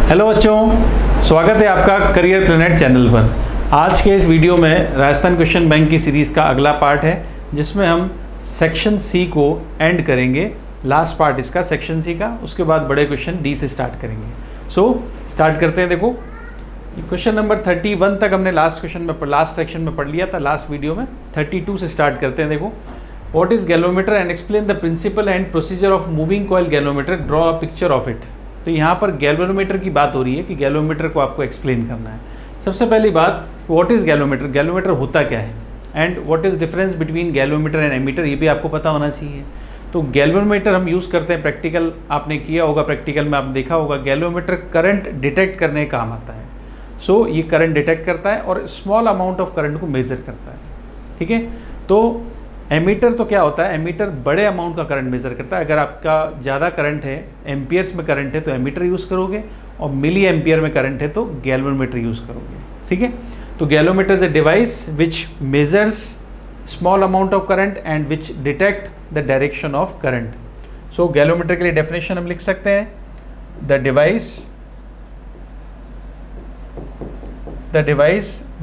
Hello बच्चों, स्वागत है आपका करियर प्लेनेट चैनल पर। आज के इस वीडियो में राजस्थान क्वेश्चन बैंक की सीरीज़ का अगला पार्ट है, जिसमें हम सेक्शन सी को एंड करेंगे। लास्ट पार्ट इसका सेक्शन सी का, उसके बाद बड़े क्वेश्चन डी से स्टार्ट करेंगे। सो स्टार्ट करते हैं। देखो, क्वेश्चन नंबर 31 तक हमने लास्ट सेक्शन में पढ़ लिया था लास्ट वीडियो में। 32 से स्टार्ट करते हैं। देखो, what is galvanometer and explain the principle and procedure of moving coil galvanometer, draw a picture of it. तो यहाँ पर गैल्वेनोमीटर की बात हो रही है कि गैल्वेनोमीटर को आपको एक्सप्लेन करना है। सबसे पहली बात, व्हाट इज़ गैल्वेनोमीटर, गैल्वेनोमीटर होता क्या है, and what is difference between galvanometer and ammeter, ये भी आपको पता होना चाहिए। तो गैल्वेनोमीटर हम यूज़ करते हैं, प्रैक्टिकल आपने किया होगा, प्रैक्टिकल में आपने देखा होगा, गैल्वेनोमीटर करंट डिटेक्ट करने का काम आता है। सो ये करंट डिटेक्ट करता है और स्मॉल अमाउंट ऑफ करंट को मेज़र करता है। ठीक है, तो एमीटर तो क्या होता है, एमीटर बड़े अमाउंट का करंट मेज़र करता है। अगर आपका ज़्यादा करंट है, एम्पियर्स में करंट है, तो एमीटर यूज़ करोगे, और मिली एम्पियर में करंट है तो गैल्वेनोमीटर यूज़ करोगे। ठीक है, तो galvanometer is a device which measures small amount of current and which detect the direction of current. So galvanometer के लिए डेफिनेशन हम लिख सकते हैं, the device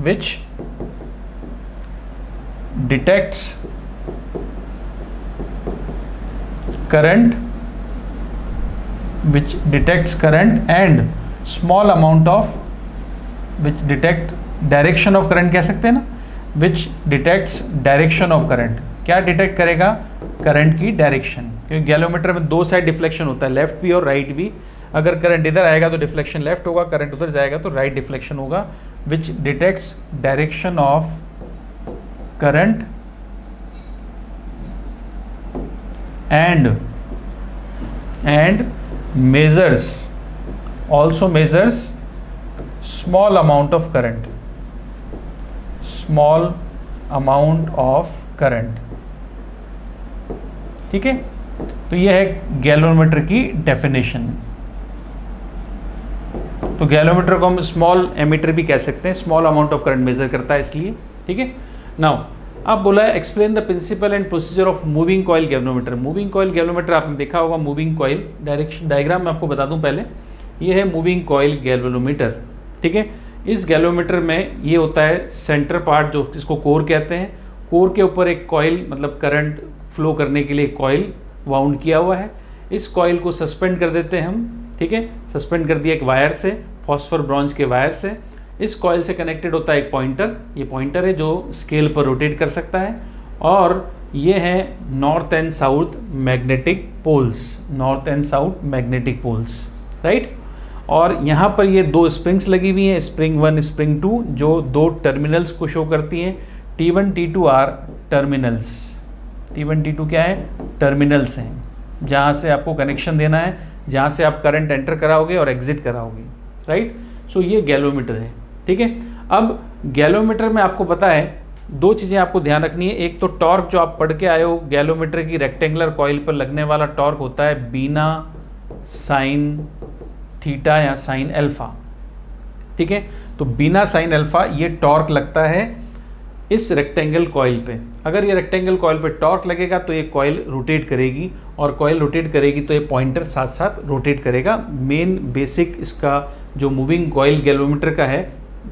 which detects current and small amount of which detect direction of current कह सकते हैं ना, which detects direction of current। क्या डिटेक्ट करेगा, करंट की डायरेक्शन, क्योंकि गैल्वेनोमीटर में दो साइड डिफ्लेक्शन होता है, लेफ्ट भी और राइट भी। अगर करंट इधर आएगा तो डिफ्लेक्शन लेफ्ट होगा, करंट उधर जाएगा तो राइट डिफ्लेक्शन होगा। Which detects direction of current and measures small amount of current, ठीक है। तो यह है गैल्वेनोमीटर की डेफिनेशन। तो गैल्वेनोमीटर को हम स्मॉल एमीटर भी कह सकते हैं, small amount of current measure करता है इसलिए। ठीक है, नाउ अब बोला है explain the principle and procedure of moving coil galvanometer. Moving coil galvanometer आपने देखा होगा, मूविंग कॉइल डायरेक्शन डायग्राम में आपको बता दूं पहले, ये है मूविंग कॉइल गैल्वेनोमीटर। ठीक है, इस गैल्वेनोमीटर में ये होता है सेंटर पार्ट, जो जिसको कोर कहते हैं। कोर के ऊपर एक कॉइल, मतलब करंट फ्लो करने के लिए कॉइल वाउंड किया हुआ है। इस कॉइल को सस्पेंड कर देते हैं हम। ठीक है, सस्पेंड कर दिया एक वायर से, फॉस्फर ब्रॉन्ज के वायर से। इस कॉइल से कनेक्टेड होता है एक पॉइंटर, ये पॉइंटर है जो स्केल पर रोटेट कर सकता है, और ये है north and south magnetic poles, right. और यहाँ पर ये दो स्प्रिंग्स लगी हुई हैं, स्प्रिंग 1 स्प्रिंग 2, जो दो टर्मिनल्स को शो करती हैं। T1 T2 are terminals. T1 T2 क्या है, टर्मिनल्स हैं, जहाँ से आपको कनेक्शन देना है, जहाँ से आप करंट एंटर कराओगे और एग्जिट कराओगे, राइट। सो ये गैल्वेनोमीटर है। ठीक है, अब गैल्वेनोमीटर में आपको पता है दो चीज़ें आपको ध्यान रखनी है। एक तो टॉर्क, जो आप पढ़ के आए हो, गैल्वेनोमीटर की रेक्टेंगुलर कॉइल पर लगने वाला टॉर्क होता है बीना साइन थीटा या साइन अल्फा। ठीक है, तो बीना साइन अल्फा ये टॉर्क लगता है इस रेक्टेंगल कॉइल पे। अगर ये रेक्टेंगल कॉइल पे टॉर्क लगेगा तो ये कॉइल रोटेट करेगी, और कॉइल रोटेट करेगी तो ये पॉइंटर साथ साथ रोटेट करेगा। मेन बेसिक इसका जो मूविंग कॉइल गैल्वेनोमीटर का है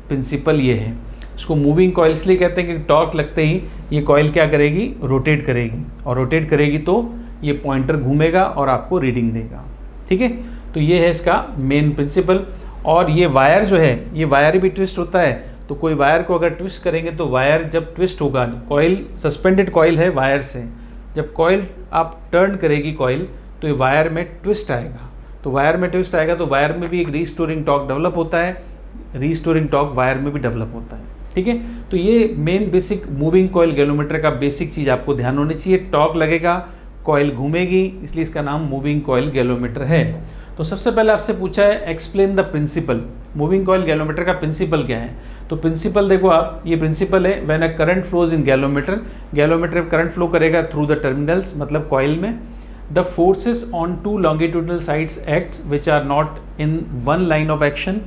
प्रिंसिपल ये है। इसको मूविंग कॉइल इसलिए कहते हैं कि टॉर्क लगते ही ये कॉइल क्या करेगी, रोटेट करेगी, और रोटेट करेगी तो ये पॉइंटर घूमेगा और आपको रीडिंग देगा। ठीक है, तो ये है इसका मेन प्रिंसिपल। और ये वायर जो है, ये वायर भी ट्विस्ट होता है। तो कोई वायर को अगर ट्विस्ट करेंगे तो वायर जब ट्विस्ट होगा, कॉइल सस्पेंडेड कॉइल है वायर से, जब कॉइल आप टर्न करेगी कॉइल, तो ये वायर में ट्विस्ट आएगा। तो वायर में ट्विस्ट आएगा तो वायर में भी एक रीस्टोरिंग टॉर्क डेवलप होता है, रीस्टोरिंग टॉर्क वायर में भी डेवलप होता है। ठीक है, तो ये main basic moving coil galvanometer का बेसिक चीज़ आपको ध्यान होनी चाहिए। टॉर्क लगेगा, कॉइल घूमेगी, इसलिए इसका नाम मूविंग कॉइल गैल्वेनोमीटर है। तो सबसे पहले आपसे पूछा है explain the principle, moving coil galvanometer का प्रिंसिपल क्या है। तो प्रिंसिपल देखो आप, ये प्रिंसिपल है, when a current flows in galvanometer current flow करेगा थ्रू द टर्मिनल्स, मतलब कॉइल में। The forces on two longitudinal sides acts which are not in one line of action.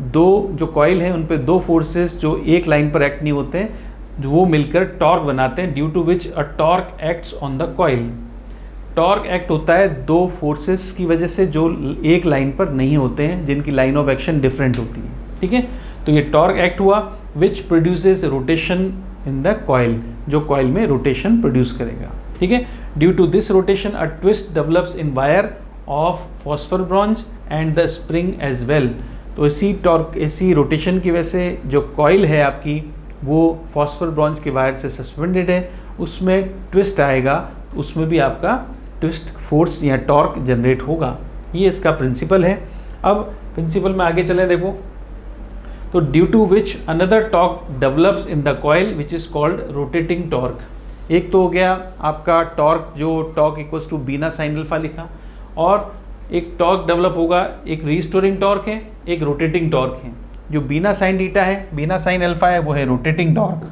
दो जो कॉइल है उन पे दो फोर्सेस जो एक लाइन पर एक्ट नहीं होते हैं, वो मिलकर टॉर्क बनाते हैं, due to which a torque acts on the coil. Torque act होता है दो फोर्सेस की वजह से जो एक लाइन पर नहीं होते हैं, जिनकी लाइन ऑफ एक्शन डिफरेंट होती है, ठीक है। तो ये टॉर्क एक्ट हुआ which produces rotation in the coil, जो कॉइल में रोटेशन प्रोड्यूस करेगा, ठीक है। Due to this rotation a twist develops in wire of phosphor bronze and the spring as well. तो इसी रोटेशन की वजह से जो कॉइल है आपकी वो फॉस्फर ब्रॉन्ज के वायर से सस्पेंडेड है, उसमें ट्विस्ट आएगा, उसमें भी आपका ट्विस्ट फोर्स या टॉर्क जनरेट होगा। ये इसका प्रिंसिपल है। अब प्रिंसिपल में आगे चलें, देखो तो due to which another torque develops in the coil which is called rotating torque. एक तो हो गया आपका टॉर्क, जो torque equals to BINA sine alpha लिखा, और एक टॉर्क डेवलप होगा, एक रीस्टोरिंग टॉर्क है, एक रोटेटिंग टॉर्क है। जो बीना साइन थीटा है, बीना साइन अल्फा है, वो है rotating torque,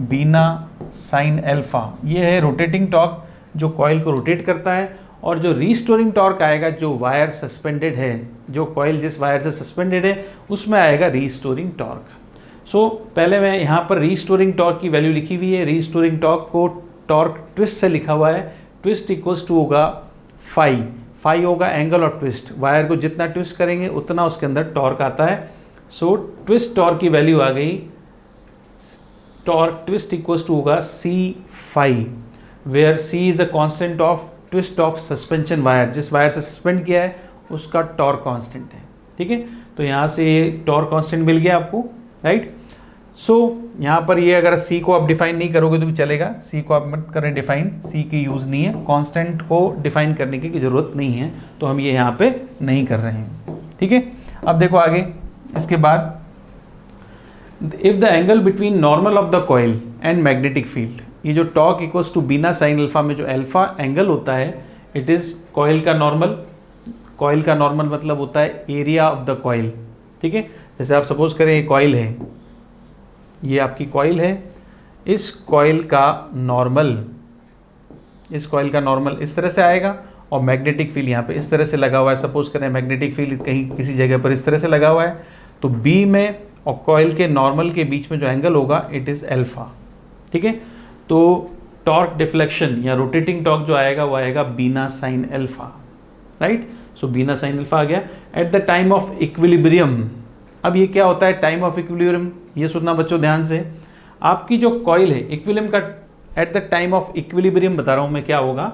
BINA sine alpha ये है रोटेटिंग टॉर्क जो कॉइल को रोटेट करता है। और जो रीस्टोरिंग टॉर्क आएगा, जो वायर सस्पेंडेड है, जो कॉइल जिस वायर से सस्पेंडेड है उसमें आएगा रीस्टोरिंग टॉर्क। सो पहले मैं यहाँ पर रीस्टोरिंग टॉर्क की वैल्यू लिखी हुई है। रीस्टोरिंग टॉर्क को टॉर्क ट्विस्ट से लिखा हुआ है, ट्विस्ट इक्वल्स टू होगा फाई, फाई होगा एंगल और ट्विस्ट, वायर को जितना ट्विस्ट करेंगे उतना उसके अंदर टॉर्क आता है। सो ट्विस्ट टॉर्क की वैल्यू आ गई, टॉर्क ट्विस्ट इक्वल्स टू होगा C phi, where C is a constant of twist of suspension wire, जिस वायर से सस्पेंड किया है उसका टॉर्क कांस्टेंट है, ठीक है। तो यहाँ से टॉर्क कांस्टेंट मिल गया आपको, राइट। सो यहाँ पर ये अगर सी को आप डिफाइन नहीं करोगे तो भी चलेगा, सी को आप मत करें डिफाइन, सी की यूज़ नहीं है, कांस्टेंट को डिफाइन करने की ज़रूरत नहीं है, तो हम ये यहाँ पे नहीं कर रहे हैं, ठीक है। अब देखो आगे, इसके बाद if the angle between normal of the coil and magnetic field, ये जो torque equals to BINA sine alpha में जो अल्फा एंगल होता है, इट इज़ कॉइल का नॉर्मल। कॉइल का नॉर्मल मतलब होता है एरिया ऑफ द कॉइल, ठीक है। जैसे आप सपोज करें ये कॉइल है, ये आपकी कॉइल है, इस कॉइल का नॉर्मल, इस कॉइल का नॉर्मल इस तरह से आएगा, और मैग्नेटिक फील्ड यहाँ पे इस तरह से लगा हुआ है। सपोज करें मैग्नेटिक फील्ड कहीं किसी जगह पर इस तरह से लगा हुआ है, तो बी में और कॉइल के नॉर्मल के बीच में जो एंगल होगा इट इज़ अल्फा, ठीक है। तो टॉर्क डिफ्लेक्शन या रोटेटिंग टॉर्क जो आएगा वो आएगा बीना साइन अल्फा, राइट। सो बीना साइन अल्फा आ गया eight the time of equilibrium. अब ये क्या होता है टाइम ऑफ इक्विलिब्रियम, ये सुनना बच्चों ध्यान से। आपकी जो कॉइल है इक्विलिब्रियम का, eight the time of equilibrium बता रहा हूँ मैं क्या होगा।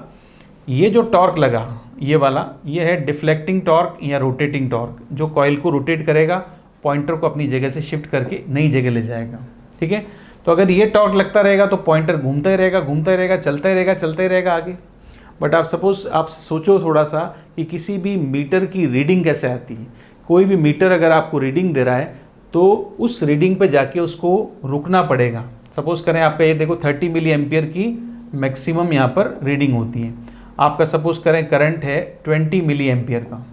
ये जो टॉर्क लगा ये वाला, ये है डिफ्लेक्टिंग टॉर्क या रोटेटिंग टॉर्क, जो कॉइल को रोटेट करेगा, पॉइंटर को अपनी जगह से शिफ्ट करके नई जगह ले जाएगा, ठीक है। तो अगर ये टॉर्क लगता रहेगा तो पॉइंटर घूमता ही रहेगा, घूमता ही रहेगा, चलता ही रहेगा, चलता ही रहेगा आगे। बट आप सपोज आप सोचो थोड़ा सा कि किसी भी मीटर की रीडिंग कैसे आती है। कोई भी मीटर अगर आपको रीडिंग दे रहा है तो उस रीडिंग पे जाके उसको रुकना पड़ेगा। सपोज करें आपका ये देखो 30 मिली एम्पियर की मैक्सिमम यहाँ पर रीडिंग होती है। आपका सपोज करें करंट है 20 मिली एम्पियर का,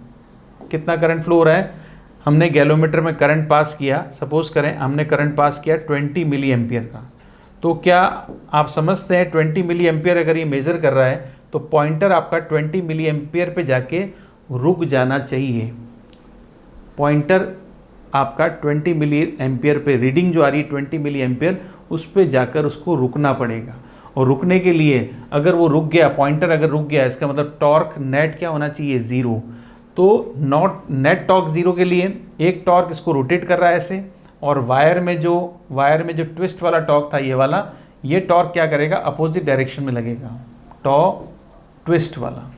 कितना करंट फ्लो हो रहा है, हमने गैलोमीटर में करंट पास किया, सपोज करें हमने करंट पास किया 20 मिली एम्पियर का। तो क्या आप समझते हैं 20 मिली एम्पियर अगर ये मेज़र कर रहा है तो पॉइंटर आपका 20 मिली एम्पियर पे जाके रुक जाना चाहिए। पॉइंटर आपका 20 मिली एम्पियर पे रीडिंग जो आ रही है 20 मिली एम्पियर, उस पे जाकर उसको रुकना पड़ेगा। और रुकने के लिए अगर वो रुक गया, पॉइंटर अगर रुक गया, इसका मतलब टॉर्क नेट क्या होना चाहिए, ज़ीरो। तो नॉट नेट टॉर्क ज़ीरो के लिए एक टॉर्क इसको रोटेट कर रहा है ऐसे, और वायर में जो ट्विस्ट वाला टॉर्क था ये वाला, ये टॉर्क क्या करेगा, अपोजिट डायरेक्शन में लगेगा, ट्विस्ट वाला।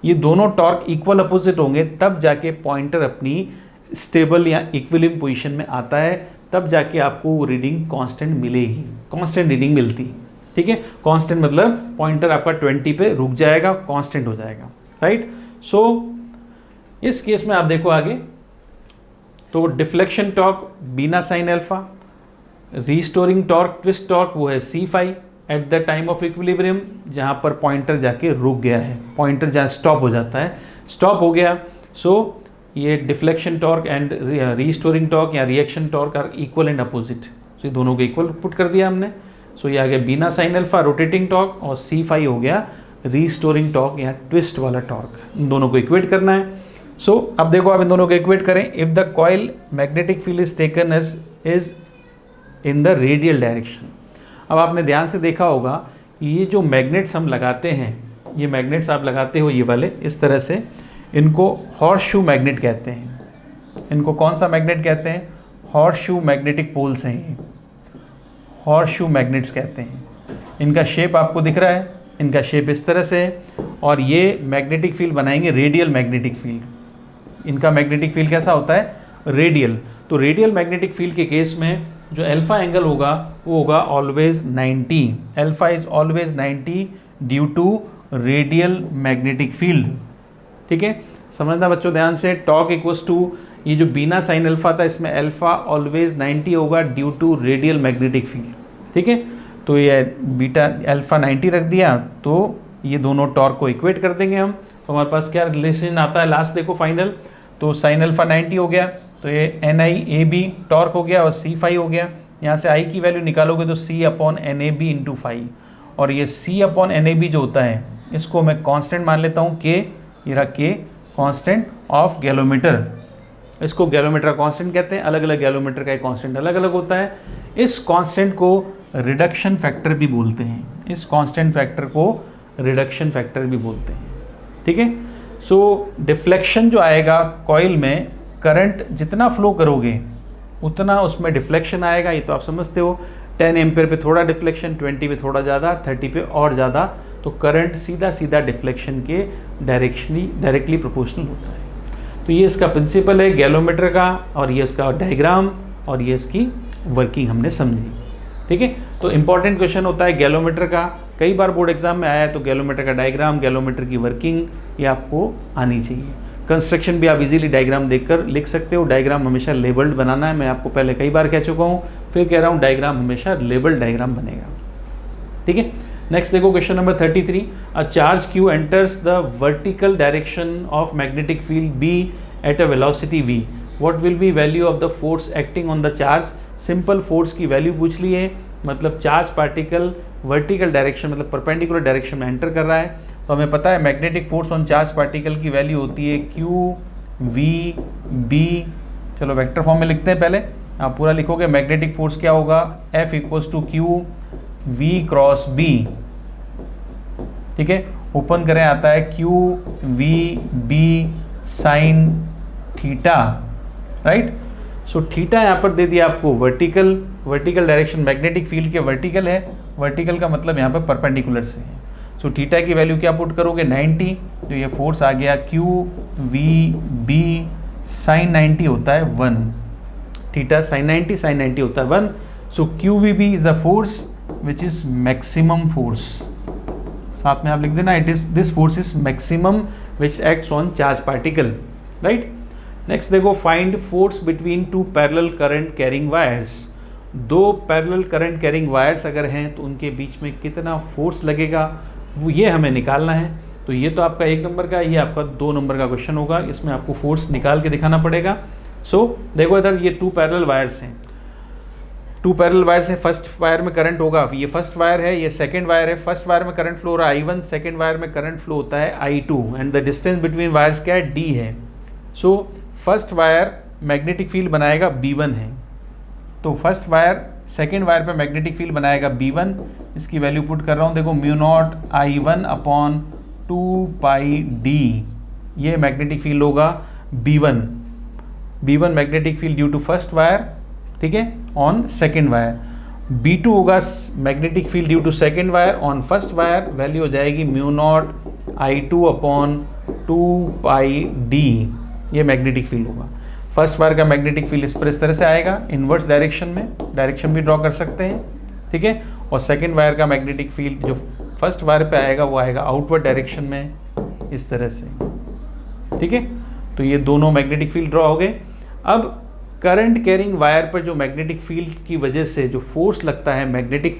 ये दोनों टॉर्क इक्वल अपोजिट होंगे, तब जाके पॉइंटर अपनी स्टेबल या इक्विलिब्रियम पोजीशन में आता है, तब जाके आपको रीडिंग कांस्टेंट मिलेगी, कांस्टेंट रीडिंग मिलती है, ठीक है। कांस्टेंट मतलब पॉइंटर आपका 20 पे रुक जाएगा, कांस्टेंट हो जाएगा, राइट। सो इस केस में आप देखो आगे, तो deflection torque BINA sine alpha, restoring torque twist torque वो है C phi at the time of equilibrium, जहाँ पर पॉइंटर जाके रुक गया है, पॉइंटर जहाँ स्टॉप हो जाता है, स्टॉप हो गया। सो ये deflection torque and restoring torque या reaction torque are equal and opposite. So ये दोनों को इक्वल पुट कर दिया हमने। सो ये आ गया बीना साइन अल्फा रोटेटिंग टॉर्क, और सी फाई हो गया रीस्टोरिंग टॉर्क या ट्विस्ट वाला टॉर्क। इन दोनों को इक्वेट करना है। सो अब देखो आप इन दोनों को इक्वेट करें। If the coil magnetic field is taken is in the radial direction. अब आपने ध्यान से देखा होगा, ये जो मैग्नेट्स हम लगाते हैं ये मैग्नेट्स आप लगाते हो ये वाले इस तरह से, इनको हॉर्स शू मैग्नेट कहते हैं। इनको कौन सा मैग्नेट कहते हैं? हॉर्स शू मैग्नेटिक पोल्स हैं ये, हॉर्स शू मैग्नेट्स कहते हैं। इनका शेप आपको दिख रहा है, इनका शेप इस तरह से है, और ये मैग्नेटिक फील्ड बनाएंगे रेडियल मैग्नेटिक फील्ड। इनका मैग्नेटिक फील्ड कैसा होता है? रेडियल। तो रेडियल मैग्नेटिक फील्ड के केस में जो अल्फा एंगल होगा वो होगा always 90। Alpha is always 90 due to radial magnetic field. ठीक है, समझना बच्चों ध्यान से। टॉक इक्वल्स टू ये जो बीना साइन अल्फा था, इसमें अल्फा ऑलवेज 90 होगा due to radial magnetic field. ठीक है, तो ये बीटा अल्फा 90 रख दिया, तो ये दोनों टॉर्क को इक्वेट कर देंगे हम, तो हमारे पास क्या रिलेशन आता है लास्ट देखो फाइनल। तो साइन अल्फा 90 हो गया, तो ये N I A B torque हो गया और सी फाई हो गया। यहाँ से आई की वैल्यू निकालोगे तो C upon N A B into phi, और ये C upon N A B जो होता है इसको मैं कांस्टेंट मान लेता हूँ के, ये रहा के कांस्टेंट ऑफ गैलोमीटर। इसको गैलोमीटर कांस्टेंट कहते हैं, अलग अलग गैलोमीटर का एक कांस्टेंट अलग अलग होता है। इस कांस्टेंट को रिडक्शन फैक्टर भी बोलते हैं, इस कांस्टेंट फैक्टर को रिडक्शन फैक्टर भी बोलते हैं। ठीक है, सो डिफ्लेक्शन जो आएगा कॉइल में, करंट जितना फ्लो करोगे उतना उसमें डिफ्लेक्शन आएगा, ये तो आप समझते हो। 10 एम्पेयर पे थोड़ा डिफ्लेक्शन, 20 पे थोड़ा ज़्यादा, 30 पे और ज़्यादा, तो करंट सीधा सीधा डिफ्लेक्शन के डायरेक्टली प्रोपोर्शनल होता है। तो ये इसका प्रिंसिपल है गैलोमीटर का, और ये इसका डायग्राम, और ये इसकी वर्किंग हमने समझी। ठीक है, तो इंपॉर्टेंट क्वेश्चन होता है गैलोमीटर का, कई बार बोर्ड एग्जाम में आया है, तो गैलोमीटर का डायग्राम, गैलोमीटर की वर्किंग ये आपको आनी चाहिए। कंस्ट्रक्शन भी आप इजीली डायग्राम देखकर लिख सकते हो। डायग्राम हमेशा लेबल्ड बनाना है, मैं आपको पहले कई बार कह चुका हूँ, फिर कह रहा हूँ डायग्राम हमेशा लेबल्ड डायग्राम बनेगा। ठीक है, नेक्स्ट देखो question number 33। A charge Q enters the vertical direction of magnetic field B at a velocity v, what will be value of the force acting on the charge. Simple force की value पूछ ली है, मतलब charge particle vertical direction मतलब perpendicular direction में enter कर रहा है, तो हमें पता है magnetic force on charge particle की वैल्यू होती है क्यू वी बी। चलो वेक्टर फॉर्म में लिखते हैं, पहले आप पूरा लिखोगे। मैग्नेटिक फोर्स क्या होगा? F equals to Q V cross B. ठीक है, ओपन करें, आता है Q V B sine theta, right. So theta यहाँ पर दे दिया आपको वर्टिकल डायरेक्शन, मैग्नेटिक फील्ड के वर्टिकल है, वर्टिकल का मतलब यहाँ पर परपेंडिकुलर से है। सो थीटा की वैल्यू क्या पुट करोगे? 90, तो ये फोर्स आ गया क्यू वी बी साइन 90 होता है 1, थीटा साइन 90 होता है 1। So Q V B is the force which is maximum force, साथ में आप लिख देना, it is this force is maximum which acts on charge particle, right. Next देखो, find force between two parallel current carrying wires. दो parallel current carrying wires अगर हैं तो उनके बीच में कितना फोर्स लगेगा, वो ये हमें निकालना है। तो ये तो आपका 1 नंबर का, ये आपका 2 नंबर का क्वेश्चन होगा, इसमें आपको फोर्स निकाल के दिखाना पड़ेगा। सो देखो इधर ये 2 पैरेलल वायर्स हैं, 2 पैरेलल वायर्स हैं। फर्स्ट वायर में करंट होगा, ये फर्स्ट वायर है, ये सेकंड वायर है। फर्स्ट वायर में करंट फ्लो हो रहा है I1, सेकंड वायर में करंट फ्लो होता है I2, and the distance between wires क्या है? D है। So first wire magnetic field बनाएगा B1 है, तो फर्स्ट वायर सेकेंड वायर पे मैग्नेटिक फील्ड बनाएगा B1। इसकी वैल्यू पुट कर रहा हूँ, देखो mu naught I1 upon 2 pi D, ये मैग्नेटिक फील्ड होगा B1 magnetic field due to first wire, ठीक है, ऑन सेकेंड वायर। B2 होगा magnetic field due to second wire on first wire, value हो जाएगी mu naught I2 upon 2 pi D, ये magnetic field होगा। First wire का magnetic field इस तरह से आएगा, इन्वर्स डायरेक्शन में, डायरेक्शन भी ड्रॉ कर सकते हैं, ठीक है। और सेकेंड वायर का मैग्नेटिक फील्ड जो फर्स्ट वायर पे आएगा वो आएगा आउटवर्ड डायरेक्शन में, इस तरह से, ठीक है। तो ये दोनों मैग्नेटिक फील्ड ड्रॉ हो गए। अब करंट कैरिंग वायर पर जो मैग्नेटिक फील्ड की वजह से जो फोर्स लगता है, मैग्नेटिक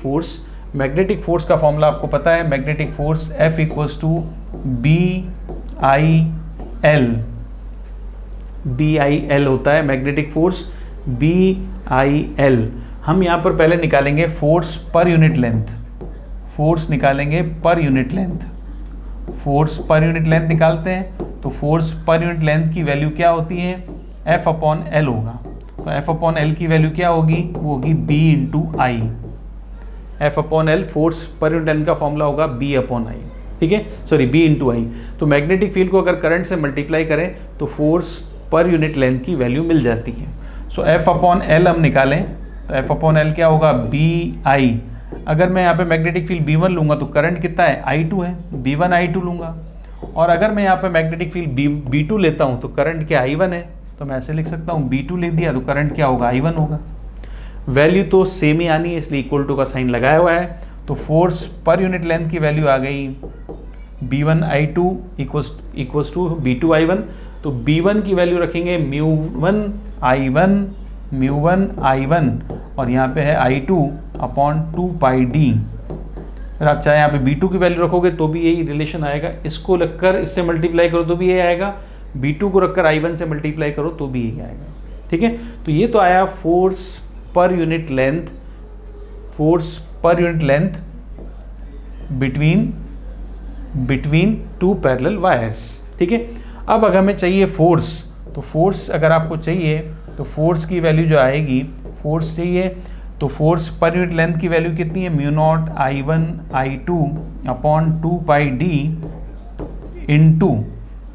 फोर्स का फॉर्मूला आपको पता है, magnetic force F equals to BIL होता है, मैग्नेटिक फोर्स BIL। हम यहाँ पर पहले निकालेंगे force per unit length, force निकालेंगे per unit length, force per unit length निकालते हैं। तो फोर्स पर यूनिट लेंथ की वैल्यू क्या होती है? F अपॉन L होगा। तो F अपॉन L की वैल्यू क्या होगी? वो होगी B इंटू आई। F upon L force per unit length का फॉर्मूला होगा B अपॉन आई। ठीक है, सॉरी B इंटू आई। तो मैग्नेटिक फील्ड को अगर करंट से मल्टीप्लाई करें तो फोर्स पर यूनिट लेंथ की वैल्यू मिल जाती है। सो F अपॉन एल हम निकालें तो F अपॉन एल क्या होगा, BI। अगर मैं यहाँ पे मैग्नेटिक फील्ड B1 लूँगा तो करंट कितना है, I2 है, B1 I2 लूँगा। और अगर मैं यहाँ पे मैग्नेटिक फील्ड B2 लेता हूँ तो करंट क्या I1 है, तो मैं ऐसे लिख सकता हूँ B2 लिख दिया तो करंट क्या होगा, I1 होगा। वैल्यू तो सेम ही आनी है इसलिए इक्वल टू का साइन लगाया हुआ है। तो फोर्स पर यूनिट लेंथ की वैल्यू आ गई B1 I2 equals to B2 I1। तो B1 की वैल्यू रखेंगे μ1 I1 और यहाँ पे है I2 अपॉन 2πd। फिर आप चाहे यहाँ पे B2 की वैल्यू रखोगे तो भी यही रिलेशन आएगा, इसको रखकर इससे मल्टीप्लाई करो तो भी यही आएगा, B2 को रखकर I1 से मल्टीप्लाई करो तो भी यही आएगा। ठीक है, तो ये तो आया force per unit length between two parallel wires. ठीक है, अब अगर हमें चाहिए फोर्स, तो फोर्स अगर आपको चाहिए तो फोर्स की वैल्यू जो आएगी, फोर्स चाहिए तो फोर्स पर यूनिट लेंथ की वैल्यू कितनी है, μ0 I1 I2 upon 2πd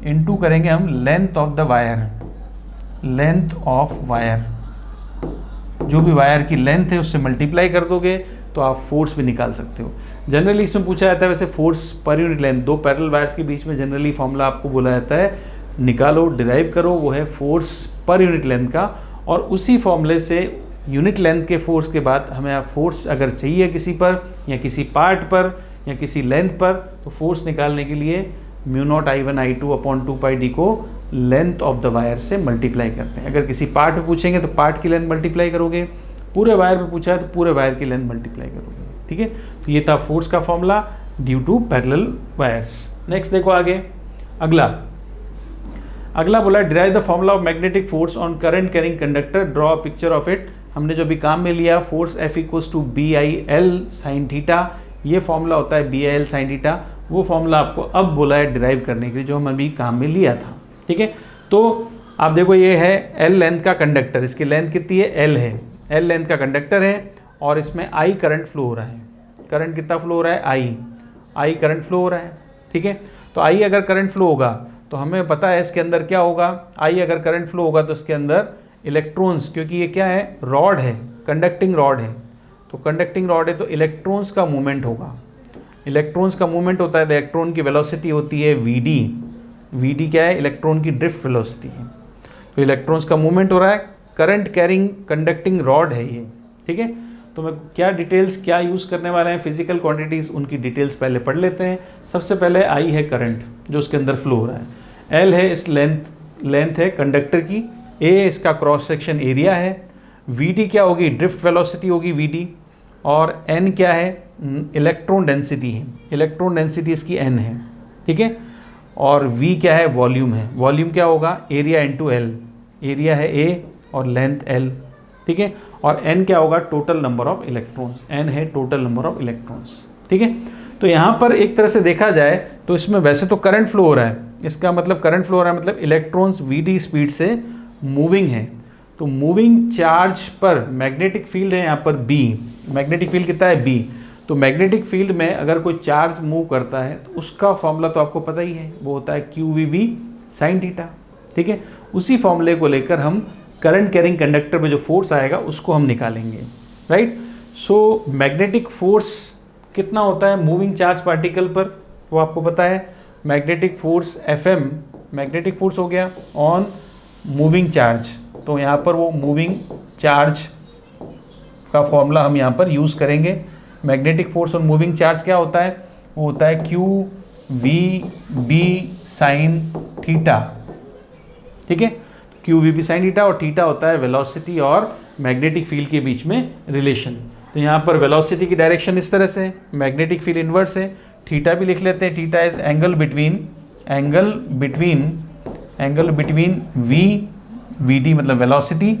into करेंगे हम लेंथ ऑफ वायर, जो भी वायर की लेंथ है उससे मल्टीप्लाई कर दोगे तो आप फोर्स भी निकाल सकते हो। जनरली इसमें पूछा जाता है वैसे फोर्स पर यूनिट लेंथ, दो पैरेलल वायर्स के बीच में जनरली फॉर्मूला आपको बोला जाता है निकालो, डिराइव करो, वो है फोर्स पर यूनिट लेंथ का। और उसी फॉर्मूले से यूनिट लेंथ के फोर्स के बाद हमें फोर्स अगर चाहिए किसी पर या किसी पार्ट पर या किसी लेंथ पर, तो फोर्स निकालने के लिए μ0 I1 I2 अपॉन 2πd को लेंथ ऑफ द वायर से मल्टीप्लाई करते हैं। अगर किसी पार्ट में पूछेंगे तो पार्ट की लेंथ मल्टीप्लाई करोगे, पूरे वायर पे पूछा है तो पूरे वायर की लेंथ मल्टीप्लाई करोगे। ठीक है, तो ये था फोर्स का formula due to parallel wires. Next देखो आगे, अगला बोला derive the formula of magnetic force on current carrying conductor, draw a picture of it. हमने जो भी काम में लिया force F equals to BIL sine theta, ये फॉर्मूला होता है BIL साइन थीटा, वो फॉर्मूला आपको अब बोला है डिराइव करने के लिए जो हम अभी काम में लिया था। ठीक है, तो आप देखो ये है L लेंथ का कंडक्टर, इसकी लेंथ कितनी है, L है, L लेंथ का कंडक्टर है और इसमें I करंट फ्लो हो रहा है। करंट कितना फ्लो हो रहा है, I करंट फ्लो हो रहा है। ठीक है, तो I अगर करंट फ्लो होगा तो हमें पता है इसके अंदर क्या होगा, I अगर करंट फ्लो होगा तो इसके अंदर इलेक्ट्रॉन्स, क्योंकि ये क्या है, रॉड है, कंडक्टिंग रॉड है, तो कंडक्टिंग रॉड है तो इलेक्ट्रॉन्स का मूवमेंट होगा। इलेक्ट्रॉन्स का मूवमेंट होता है तो इलेक्ट्रॉन की वेलोसिटी होती है VD क्या है, इलेक्ट्रॉन की ड्रिफ्ट वेलोसिटी है। तो इलेक्ट्रॉन्स का मूवमेंट हो रहा है, करंट कैरिंग कंडक्टिंग रॉड है ये। ठीक है, तो मैं क्या डिटेल्स क्या यूज़ करने वाले हैं, फिजिकल क्वांटिटीज़, उनकी डिटेल्स पहले पढ़ लेते हैं। सबसे पहले I है करंट जो उसके अंदर फ्लो हो रहा है, L है इस लेंथ है कंडक्टर की, A इसका क्रॉस सेक्शन एरिया है, VD क्या होगी, ड्रिफ्ट वेलोसिटी होगी VD, और N क्या है, इलेक्ट्रॉन डेंसिटी है, इलेक्ट्रॉन डेंसिटी इसकी N है। ठीक है, और V क्या है, वॉल्यूम है, वॉल्यूम क्या होगा, एरिया इंटू L, एरिया है A और लेंथ L। ठीक है, और N क्या होगा, total number of electrons, N है टोटल नंबर ऑफ इलेक्ट्रॉन्स। ठीक है, तो यहाँ पर एक तरह से देखा जाए तो इसमें वैसे तो करंट फ्लो हो रहा है, इसका मतलब करंट फ्लो हो रहा है मतलब इलेक्ट्रॉन्स VD स्पीड से मूविंग है। तो मूविंग चार्ज पर मैग्नेटिक फील्ड है यहाँ पर B, मैग्नेटिक फील्ड कितना है B, तो मैग्नेटिक फील्ड में अगर कोई चार्ज मूव करता है तो उसका फॉर्मूला तो आपको पता ही है, वो होता है QVB साइन थीटा। ठीक है, उसी फॉर्मूले को लेकर हम करंट कैरिंग कंडक्टर में जो फोर्स आएगा उसको हम निकालेंगे। राइट, सो मैग्नेटिक फोर्स कितना होता है मूविंग चार्ज पार्टिकल पर, वो आपको पता है, magnetic force FM magnetic force हो गया ऑन मूविंग चार्ज, तो यहाँ पर वो मूविंग चार्ज का फॉर्मूला हम यहाँ पर यूज़ करेंगे। Magnetic force on moving charge क्या होता है, वो होता है QVB साइन थीटा। ठीक है, QVB साइन थीटा, और थीटा होता है वेलोसिटी और मैग्नेटिक फील्ड के बीच में रिलेशन। तो यहाँ पर वेलोसिटी की डायरेक्शन इस तरह से, मैग्नेटिक फील्ड इन्वर्स है, थीटा भी लिख लेते हैं, theta is angle between VD मतलब वेलोसिटी,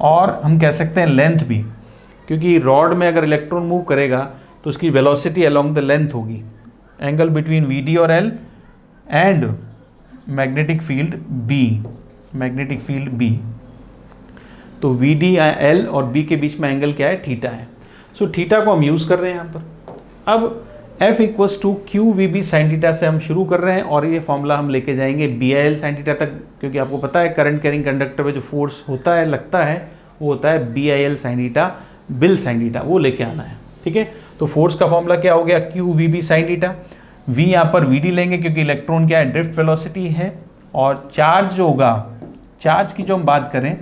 और हम कह सकते हैं लेंथ भी, क्योंकि रॉड में अगर इलेक्ट्रॉन मूव करेगा तो उसकी वेलोसिटी अलोंग द लेंथ होगी, एंगल बिटवीन VD और L and magnetic field B। तो VD L और B के बीच में एंगल क्या है, थीटा है। सो थीटा को हम यूज़ कर रहे हैं यहाँ पर। अब F equals to Q V B sine theta से हम शुरू कर रहे हैं और ये फॉर्मूला हम लेके जाएंगे B I L sine theta तक, क्योंकि आपको पता है करंट कैरिंग कंडक्टर पे जो फोर्स होता है लगता है वो होता है B I L sine theta BIL sine theta, वो लेके आना है। ठीक है, तो फोर्स का फॉर्मूला क्या हो गया, Q V B sine theta. V यहाँ पर वी डी लेंगे क्योंकि इलेक्ट्रॉन क्या है, ड्रिफ्ट वेलोसिटी है, और चार्ज जो होगा, चार्ज की जो हम बात करें,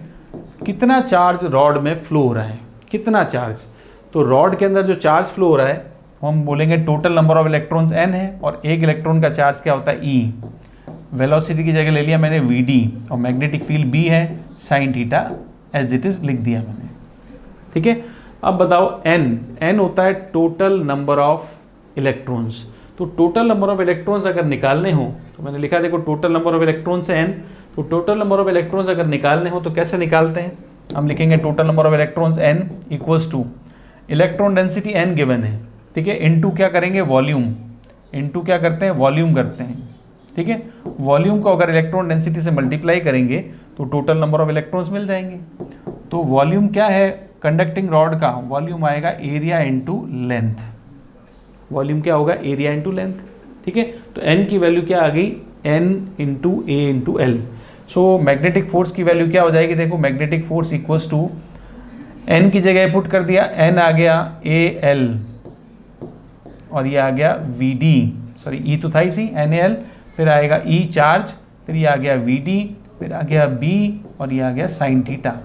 कितना चार्ज रॉड में फ्लो हो रहा है, कितना चार्ज, तो रॉड के अंदर जो चार्ज फ्लो हो रहा है हम बोलेंगे total number of electrons n है, और एक इलेक्ट्रॉन का चार्ज क्या होता है E। वेलोसिटी की जगह ले लिया मैंने Vd, और मैग्नेटिक फील्ड B है sine theta as it is लिख दिया मैंने। ठीक है, अब बताओ n होता है टोटल नंबर ऑफ इलेक्ट्रॉन्स। तो टोटल नंबर ऑफ इलेक्ट्रॉन्स अगर निकालने हो तो मैंने लिखा देखो टोटल नंबर ऑफ इलेक्ट्रॉन्स है n, तो टोटल नंबर ऑफ इलेक्ट्रॉन्स अगर निकालने हो तो कैसे निकालते हैं, हम लिखेंगे total number of electrons n equals two electron density n given है, ठीक है, इनटू क्या करेंगे वॉल्यूम, इनटू क्या करते हैं वॉल्यूम करते हैं। ठीक है, वॉल्यूम को अगर इलेक्ट्रॉन डेंसिटी से मल्टीप्लाई करेंगे तो टोटल नंबर ऑफ इलेक्ट्रॉन्स मिल जाएंगे। तो वॉल्यूम क्या है कंडक्टिंग रॉड का, वॉल्यूम आएगा एरिया इनटू लेंथ, वॉल्यूम क्या होगा एरिया इनटू लेंथ। ठीक है, तो n की वैल्यू क्या आ गई, n into A into L. So magnetic force की वैल्यू क्या हो जाएगी, देखो magnetic force equals to n की जगह पुट कर दिया, n आ गया ए एल और ये आ गया वी डी, सॉरी ई तो था ही सी, एन एल, फिर आएगा ई चार्ज, फिर ये आ गया वी डी, फिर आ गया बी और ये आ गया साइन थीटा।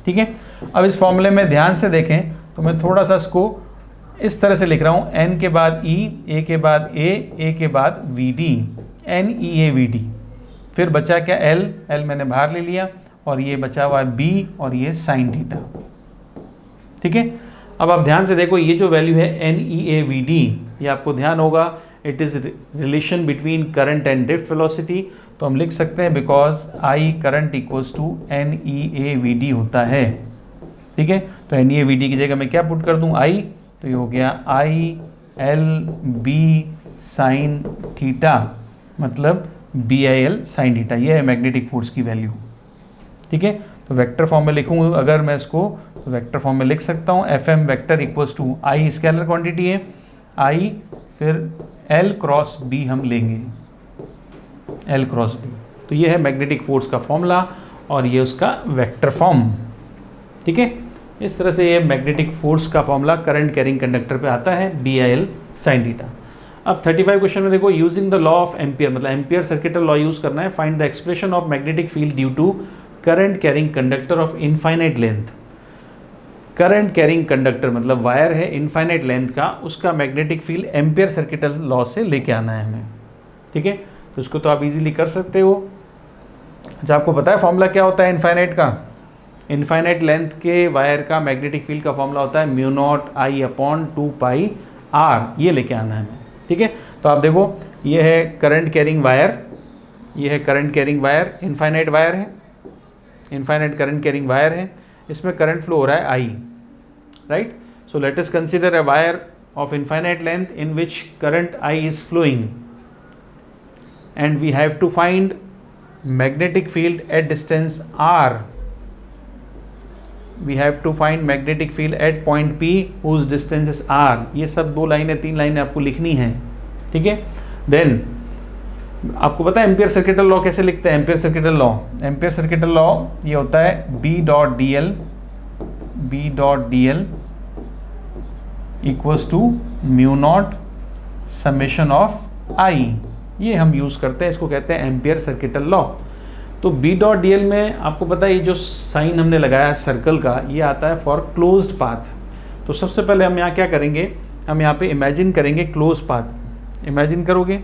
ठीक है, अब इस फॉर्मूले में ध्यान से देखें तो मैं थोड़ा सा इसको इस तरह से लिख रहा हूँ, एन के बाद ई, ए के बाद ए के बाद V D, N E A V D, फिर बचा क्या एल, एल मैंने बाहर ले लिया, और ये बचा हुआ है बी और ये साइन थीटा। ठीक है, अब आप ध्यान से देखो ये जो वैल्यू है N E A V D, ये आपको ध्यान होगा it is relation between current and drift velocity, तो हम लिख सकते हैं because I current equals to N E A V D होता है। ठीक है, तो N E A V D की जगह मैं क्या पुट कर दूं आई, तो ये हो गया I L B sine theta, मतलब B I L sine theta, ये है मैग्नेटिक फोर्स की वैल्यू। ठीक है, तो वेक्टर फॉर्म में लिखूँ अगर मैं इसको, तो वेक्टर फॉर्म में लिख सकता हूँ F M vector equals to I scalar quantity है, आई फिर एल क्रॉस बी हम लेंगे, एल क्रॉस बी, तो ये है मैग्नेटिक फोर्स का फॉर्मूला और ये उसका वेक्टर फॉर्म। ठीक है, इस तरह से ये मैग्नेटिक फोर्स का फॉर्मूला करंट कैरिंग कंडक्टर पे आता है B I L sine theta. अब 35 क्वेश्चन में देखो, using the law of Ampere, मतलब एम्पियर सर्किटल लॉ यूज करना है, find the expression of magnetic field due to current carrying conductor of infinite length. Current carrying conductor मतलब wire है infinite length का, उसका magnetic field Ampere circuital law से लेके आना है हमें। ठीक है, तो उसको तो आप इजीली कर सकते हो। अच्छा, आपको पता है फॉर्मूला क्या होता है इनफाइनाइट का, इनफाइनाइट लेंथ के वायर का मैग्नेटिक फील्ड का फॉर्मूला होता है mu naught I upon 2 pi R, ये लेके आना है हमें। ठीक है, तो आप देखो ये है करंट कैरिंग वायर, ये है current carrying wire, infinite wire है, इनफाइनाइट करंट कैरिंग वायर है, इसमें करंट फ्लो हो रहा है I, right. So let us consider a wire of infinite length in which current I is flowing and we have to find magnetic field at distance R, we have to find magnetic field at point P whose distance is R. ये सब 2 लाइनें 3 लाइनें आपको लिखनी है। ठीक है, then आपको पता है एम्पियर सर्किटल लॉ कैसे लिखते हैं, Ampere circuital law, Ampere circuital law ये होता है B dot D L equals to mu naught summation of I, ये हम यूज़ करते हैं, इसको कहते हैं एम्पियर सर्किटल लॉ। तो बी डॉट डी एल में आपको पता है ये जो साइन हमने लगाया सर्कल का, ये आता है फॉर क्लोज्ड पाथ। तो सबसे पहले हम यहाँ क्या करेंगे, हम यहाँ पे इमेजिन करेंगे क्लोज पाथ, इमेजिन करोगे।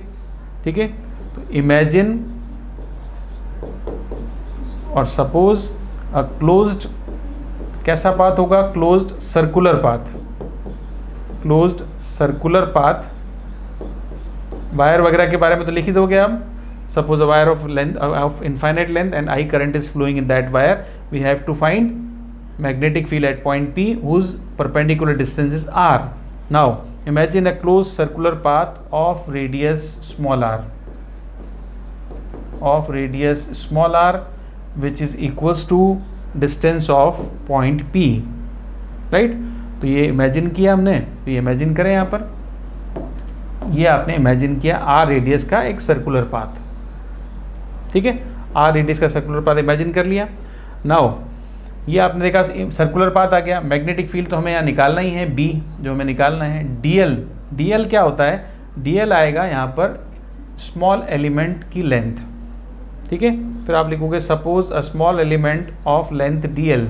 ठीक है, तो इमेजिन और सपोज अ क्लोज्ड, कैसा पाथ होगा, closed circular path, closed circular path. Wire वगैरह के बारे में तो लिख ही दोगे आप, suppose a wire of length of infinite length and I current is flowing in that wire, we have to find magnetic field at point P whose perpendicular distance is r. Now imagine a closed circular path of radius small r, of radius small r which is equals to distance of point P, right? तो ये imagine किया हमने, तो ये imagine करें यहाँ पर, ये आपने इमेजिन किया आर रेडियस का एक सर्कुलर पाथ, ठीक है, आर रेडियस का सर्कुलर पाथ इमेजिन कर लिया। नाउ ये आपने देखा सर्कुलर पाथ आ गया। मैग्नेटिक फील्ड तो हमें यहाँ निकालना ही है, बी जो हमें निकालना है। डीएल क्या होता है, डीएल आएगा यहाँ पर स्मॉल एलिमेंट की लेंथ, ठीक है। फिर आप लिखोगे suppose a small element of length DL,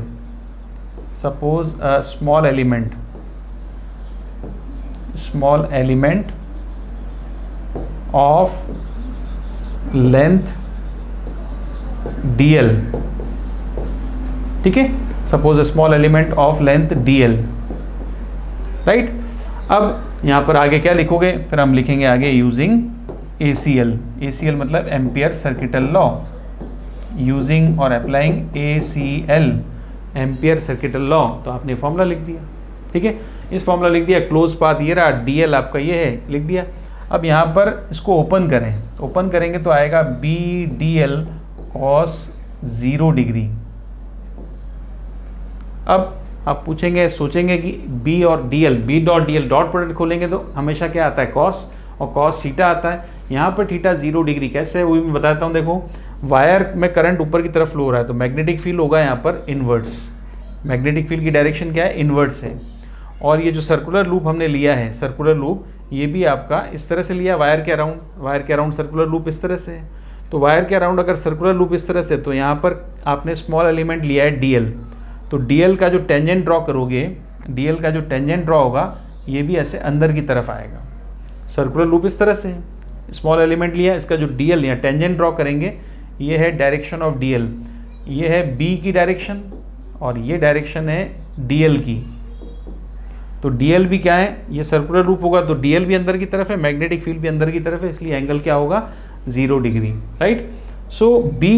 suppose a small element of length dl, ठीक है, suppose a small element of length dl, right. अब यहाँ पर आगे क्या लिखोगे, फिर हम लिखेंगे आगे यूजिंग ACL, ACL मतलब एम्पियर सर्किटल लॉ, यूजिंग और applying ACL, ampere circuital law. तो आपने फॉर्मूला लिख दिया, ठीक है, इस फॉर्मूला लिख दिया, क्लोज पाथ ये रहा, DL आपका ये है, लिख दिया। अब यहाँ पर इसको ओपन करें, ओपन करेंगे तो आएगा BDL cos 0 डिग्री। अब आप पूछेंगे, सोचेंगे कि B और DL, B dot DL dot product खोलेंगे तो हमेशा क्या आता है, cos, और cos थीटा आता है। यहाँ पर थीटा 0 डिग्री कैसे है वो भी मैं बताता हूँ। देखो वायर में करंट ऊपर की तरफ फ्लो हो रहा है तो मैग्नेटिक फील्ड होगा यहाँ पर इनवर्ड्स, मैग्नेटिक फील्ड की डायरेक्शन क्या है, इनवर्ड्स है। और ये जो सर्कुलर लूप हमने लिया है, सर्कुलर लूप ये भी आपका इस तरह से लिया, वायर के अराउंड, वायर के अराउंड सर्कुलर लूप इस तरह से है। तो वायर के अराउंड अगर सर्कुलर लूप इस तरह से, तो यहाँ पर आपने स्मॉल एलिमेंट लिया है DL, तो DL का जो टेंजेंट ड्रॉ करोगे, DL का जो टेंजेंट ड्रॉ होगा ये भी ऐसे अंदर की तरफ आएगा। सर्कुलर लूप इस तरह से, स्मॉल एलिमेंट लिया, इसका जो DL या टेंजेंट ड्रॉ करेंगे, ये है डायरेक्शन ऑफ DL, ये है B की डायरेक्शन और ये डायरेक्शन है DL की। तो DL भी क्या है, ये सर्कुलर लूप होगा तो DL भी अंदर की तरफ है, मैग्नेटिक फील्ड भी अंदर की तरफ है, इसलिए एंगल क्या होगा, 0 डिग्री, राइट। सो B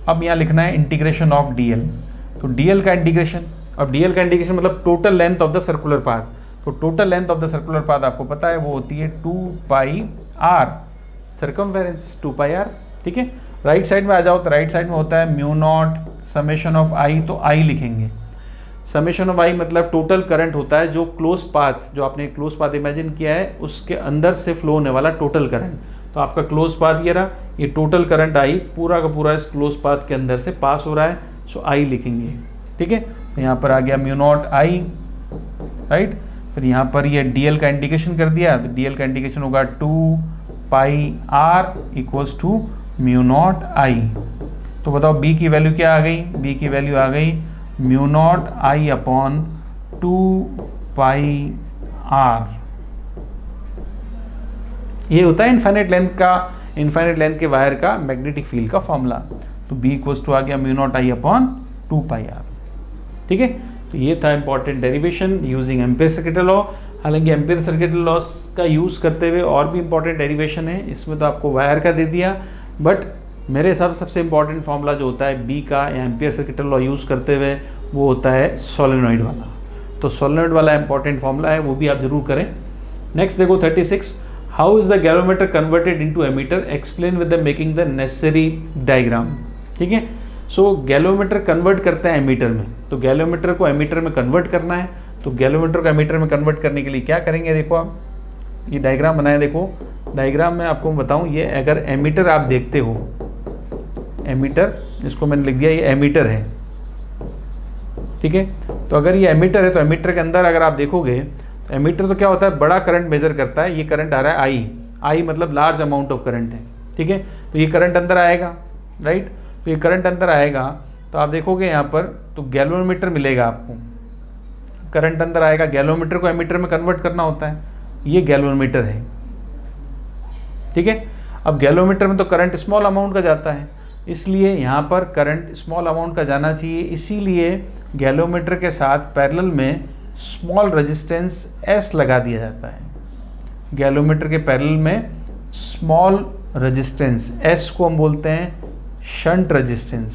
अब यहाँ लिखना है इंटीग्रेशन ऑफ DL, तो DL का इंटीग्रेशन, अब DL का इंटीग्रेशन मतलब total length of the circular path. तो total length of the circular path आपको पता है वो होती है 2 pi r, circumference 2 pi r, ठीक है। राइट साइड में आ जाओ तो राइट साइड में होता है mu naught summation of I, तो I लिखेंगे। समेशन ऑफ I मतलब टोटल करंट होता है जो क्लोज पाथ, जो आपने क्लोज पाथ इमेजिन किया है उसके अंदर से फ्लो होने वाला टोटल करंट। तो आपका क्लोज पाथ ये रहा, ये टोटल करंट I पूरा का पूरा इस क्लोज पाथ के अंदर से पास हो रहा है, सो I लिखेंगे, ठीक है। तो यहाँ पर आ गया म्यू नॉट I, राइट। फिर यहाँ पर ये DL का इंटीग्रेशन कर दिया, तो DL का इंटीग्रेशन होगा 2 pi r equals to mu naught I। तो बताओ B की वैल्यू क्या आ गई, B की वैल्यू आ गई mu naught I upon 2 pi r। ये होता है इनफाइनाइट लेंथ का, इनफाइनाइट लेंथ के वायर का मैग्नेटिक फील्ड का फॉर्मूला। तो B इक्वल्स टू आ गया mu naught I upon 2 pi r, ठीक है। तो ये था important derivation using ampere circuital law. हालांकि एम्पियर सर्किटल लॉ का यूज़ करते हुए और भी इंपॉर्टेंट डेरिवेशन है, इसमें तो आपको वायर का दे दिया, बट मेरे हिसाब से सबसे इंपॉर्टेंट फॉर्मूला जो होता है B का या एम्पियर सर्किटल लॉ यूज़ करते हुए वो होता है सोलेनॉइड वाला। तो सोलेनॉइड वाला इंपॉर्टेंट फॉर्मूला है, वो भी आप जरूर करें। नेक्स्ट देखो 36, how is the galvanometer converted into ammeter, explain with the making the necessary diagram, ठीक है। सो गैलोमीटर कन्वर्ट करता है एमीटर में, तो गैलोमीटर को एमीटर में कन्वर्ट करना है। तो गैलोमीटर को एमीटर में कन्वर्ट करने के लिए क्या करेंगे, देखो आप ये डायग्राम बनाए, देखो डायग्राम में आपको बताऊं, ये अगर एमीटर आप देखते हो, एमीटर इसको मैंने लिख दिया, ये एमीटर है, ठीक है। तो अगर ये एमीटर है तो एमीटर के अंदर अगर आप देखोगे तो एमीटर तो क्या होता है, बड़ा करंट मेजर करता है। ये करंट आ रहा है I मतलब लार्ज अमाउंट ऑफ करंट है, ठीक है। तो ये करंट अंदर आएगा, राइट। तो ये करंट अंदर आएगा तो आप देखोगे यहाँ पर तो गैलोमीटर मिलेगा आपको, करंट अंदर आएगा, गैलोमीटर को एमीटर में कन्वर्ट करना होता है, ये गैलोमीटर है, ठीक है। अब गैलोमीटर में तो करंट स्मॉल अमाउंट का जाता है, इसलिए यहाँ पर करंट स्मॉल अमाउंट का जाना चाहिए, इसीलिए गैलोमीटर के साथ पैरेलल में स्मॉल रेजिस्टेंस S लगा दिया जाता है। गैलोमीटर के पैरेलल में स्मॉल रेजिस्टेंस S को हम बोलते हैं शंट रेजिस्टेंस,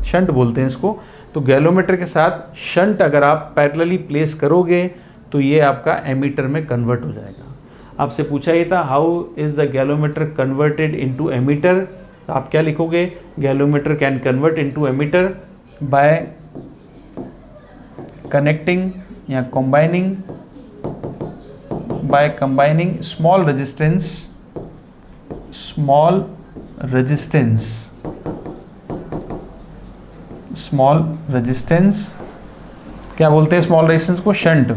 शंट बोलते हैं इसको। तो गैलोमीटर के साथ शंट अगर आप पैरेलली प्लेस करोगे तो ये आपका एमीटर में कन्वर्ट हो जाएगा। आपसे पूछा ये था how is the galvanometer converted into ammeter, तो आप क्या लिखोगे, galvanometer can convert into ammeter by connecting या combining by combining small resistance क्या बोलते हैं स्मॉल रेजिस्टेंस को? Shunt.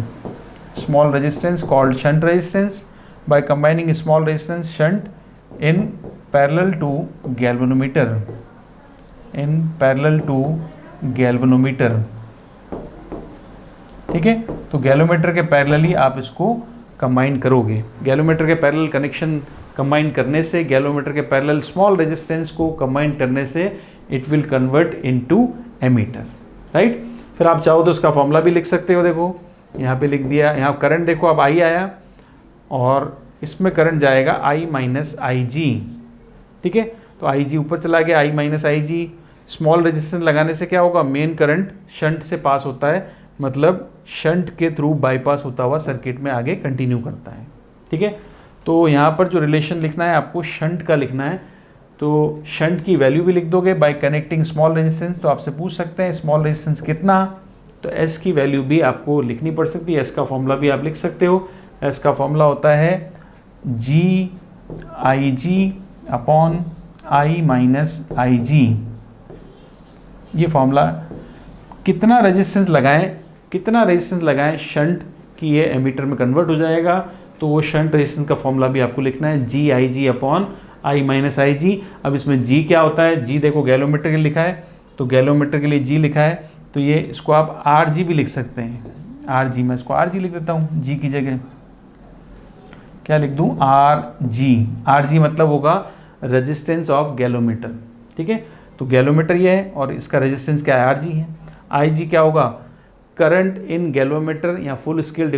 Small resistance called shunt resistance by combining small resistance shunt in parallel to galvanometer। ठीक है, तो गैल्वोमीटर के पैरेलली आप इसको कंबाइन करोगे। गैल्वोमीटर के पैरेलल कनेक्शन कंबाइन करने से, गैल्वोमीटर के पैरेलल स्मॉल रेजिस्टेंस को कंबाइन करने से it will convert into ammeter, right. फिर आप चाहो तो उसका फॉर्मूला भी लिख सकते हो। देखो यहाँ पे लिख दिया, यहाँ करंट देखो अब आई आया और इसमें करंट जाएगा I माइनस आई जी। ठीक है, तो आई जी ऊपर चला गया, I minus I G. Small resistance लगाने से क्या होगा? मेन करंट शंट से पास होता है, मतलब शंट के थ्रू बाईपास होता हुआ सर्किट में आगे कंटिन्यू करता है। ठीक है, तो यहाँ पर जो रिलेशन लिखना है आपको शंट का लिखना है, तो शंट की वैल्यू भी लिख दोगे बाय कनेक्टिंग स्मॉल रेजिस्टेंस। तो आपसे पूछ सकते हैं स्मॉल रेजिस्टेंस कितना, तो एस की वैल्यू भी आपको लिखनी पड़ सकती है। एस का फॉर्मूला भी आप लिख सकते हो। एस का फॉर्मूला होता है जी आई जी अपॉन आई माइनस आई जी। ये फॉर्मूला कितना रेजिस्टेंस लगाएं शंट की ये एमीटर में कन्वर्ट हो जाएगा, तो वो शंट रेजिस्टेंस का फॉर्मूला भी आपको लिखना है जी आई जी अपॉन आई माइनस आई जी। अब इसमें जी क्या होता है? जी देखो गैल्वोमीटर के लिए लिखा है, तो गैल्वोमीटर के लिए जी लिखा है, तो ये इसको आप आर जी भी लिख सकते हैं। आर जी, मैं इसको आर जी लिख देता हूँ, जी की जगह क्या लिख दूँ? R G. आर जी मतलब होगा रेजिस्टेंस ऑफ गैल्वोमीटर। ठीक है, तो गैल्वोमीटर ये है और इसका रेजिस्टेंस क्या है? आर जी है। आई जी क्या होगा? करंट इन गैल्वोमीटर या full scale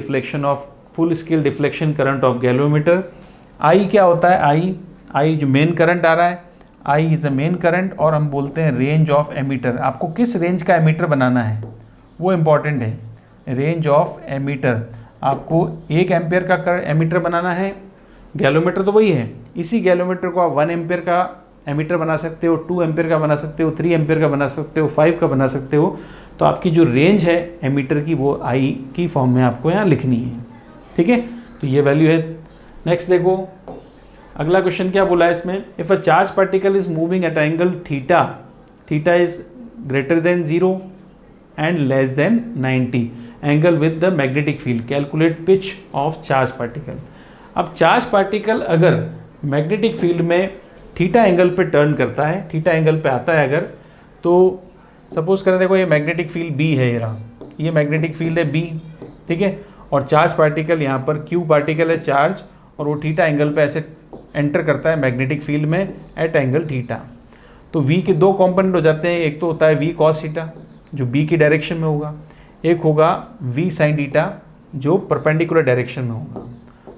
deflection current of galvanometer. I क्या होता है? आई जो मेन करंट आ रहा है, I is a main current, और हम बोलते हैं रेंज ऑफ एमीटर। आपको किस रेंज का एमीटर बनाना है वो इम्पॉर्टेंट है। रेंज ऑफ एमीटर, आपको 1 एम्पेयर का एमीटर बनाना है। गैल्वोमीटर तो वही है, इसी गैल्वोमीटर को आप 1 एम्पेयर का एमीटर बना सकते हो, 2 एम्पेयर का बना सकते हो, 3 एम्पेयर का बना सकते हो, 5 का बना सकते हो। तो आपकी जो रेंज है एमीटर की वो आई की फॉर्म में आपको यहाँ लिखनी है। ठीक है, तो ये वैल्यू है। नेक्स्ट देखो अगला क्वेश्चन क्या बोला है इसमें? If a charge particle is moving at angle theta, theta is greater than 0 and less than 90 angle with the magnetic field, calculate pitch of charge particle. अब चार्ज पार्टिकल अगर magnetic field में theta angle पे turn करता है, theta angle पे आता है अगर, तो सपोज करें देखो ये मैग्नेटिक फील्ड बी है, ये मैग्नेटिक फील्ड है बी। ठीक है, और चार्ज पार्टिकल यहाँ पर क्यू पार्टिकल है चार्ज, और वो थीटा एंगल पे ऐसे एंटर करता है मैग्नेटिक फील्ड में एट एंगल थीटा। तो वी के 2 कॉम्पोनेंट हो जाते हैं, एक तो होता है वी कॉस थीटा जो बी की डायरेक्शन में होगा, एक होगा वी साइन थीटा जो परपेंडिकुलर डायरेक्शन में होगा।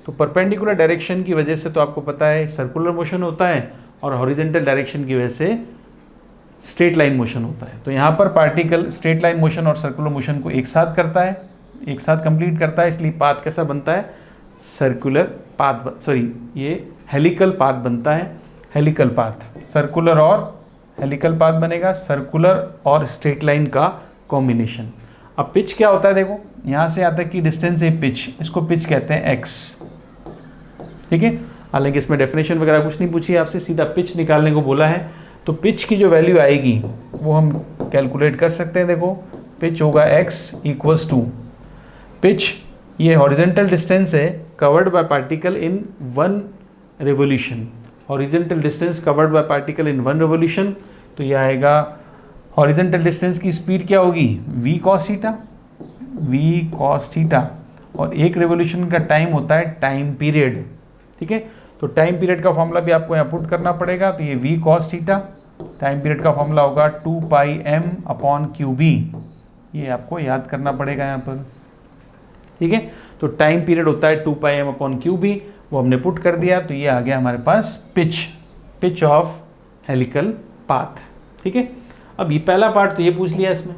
तो परपेंडिकुलर डायरेक्शन की वजह से तो आपको पता है सर्कुलर मोशन होता है, और हॉरिजेंटल डायरेक्शन की वजह से स्ट्रेट लाइन मोशन होता है। तो यहाँ पर पार्टिकल स्ट्रेट लाइन मोशन और सर्कुलर मोशन को एक साथ करता है, एक साथ कंप्लीट करता है, इसलिए पाथ कैसा बनता है? सर्कुलर पाथ, ये हेलिकल पाथ बनता है। हेलिकल पाथ, सर्कुलर और हेलिकल पाथ बनेगा, सर्कुलर और स्ट्रेट लाइन का कॉम्बिनेशन। अब पिच क्या होता है? देखो यहाँ से यहाँ तक की डिस्टेंस है पिच, इसको पिच कहते हैं एक्स। ठीक है, हालांकि इसमें डेफिनेशन वगैरह कुछ नहीं पूछी आपसे, सीधा पिच निकालने को बोला है। तो पिच की जो वैल्यू आएगी वो हम कैलकुलेट कर सकते हैं। देखो पिच होगा x इक्वल्स टू पिच, ये हॉरिजेंटल डिस्टेंस है covered by particle in 1 revolution, horizontal distance covered by particle in 1 revolution. तो ये आएगा हॉरिजेंटल डिस्टेंस की स्पीड क्या होगी? v cos थीटा, और 1 रेवोल्यूशन का टाइम होता है टाइम पीरियड। ठीक है, तो टाइम पीरियड का फॉर्मूला भी आपको यहाँ पुट करना पड़ेगा। तो ये v cos theta, time period का फॉर्मूला होगा 2 पाई m अपॉन क्यू बी, ये आपको याद करना पड़ेगा यहाँ पर। ठीक है, तो टाइम पीरियड होता है 2 पाई m अपॉन क्यू बी, वो हमने पुट कर दिया। तो ये आ गया हमारे पास पिच ऑफ हेलिकल पाथ। ठीक है, अब ये पहला पार्ट तो ये पूछ लिया इसमें।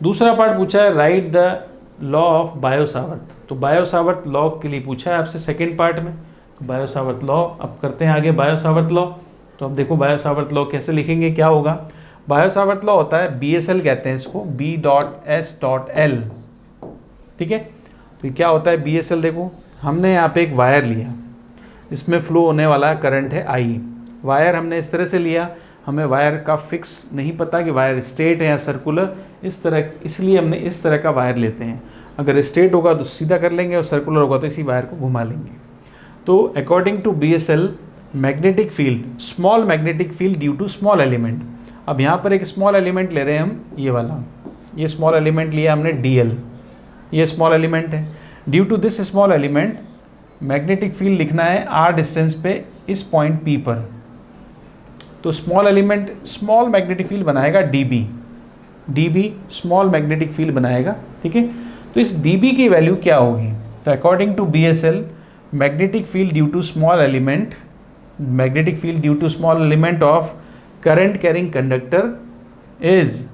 दूसरा पार्ट पूछा है right the law of bio-Savart. तो बायो-सावर्त लॉ के लिए पूछा है आपसे सेकेंड पार्ट में। तो बायो-सावर्त लॉ अब करते हैं आगे। बायो-सावर्त लॉ, तो अब देखो बायो-सावर्त लॉ कैसे लिखेंगे, क्या होगा? बायो-सावर्त लॉ होता है BSL कहते हैं इसको, B.S.L। ठीक है, तो क्या होता है BSL? देखो हमने यहाँ पे एक वायर लिया, इसमें फ्लो होने वाला करंट है आई। वायर हमने इस तरह से लिया, हमें वायर का फिक्स नहीं पता कि वायर स्ट्रेट है या सर्कुलर, इस तरह, इसलिए हमने इस तरह का वायर लेते हैं। अगर स्ट्रेट होगा तो सीधा कर लेंगे और सर्कुलर होगा तो इसी वायर को घुमा लेंगे। तो according to BSL magnetic field, small magnetic field due to small element. अब यहाँ पर एक स्मॉल एलिमेंट ले रहे हैं हम, ये वाला, ये स्मॉल एलिमेंट लिया हमने DL, ये स्मॉल एलिमेंट है। Due to this small element magnetic field लिखना है r डिस्टेंस पे इस पॉइंट P पर। तो small element small magnetic field बनाएगा dB स्मॉल मैग्नेटिक फील्ड बनाएगा, ठीक है। तो इस dB की वैल्यू क्या होगी? तो according to BSL magnetic field due to small element, magnetic field due to small element of current carrying conductor is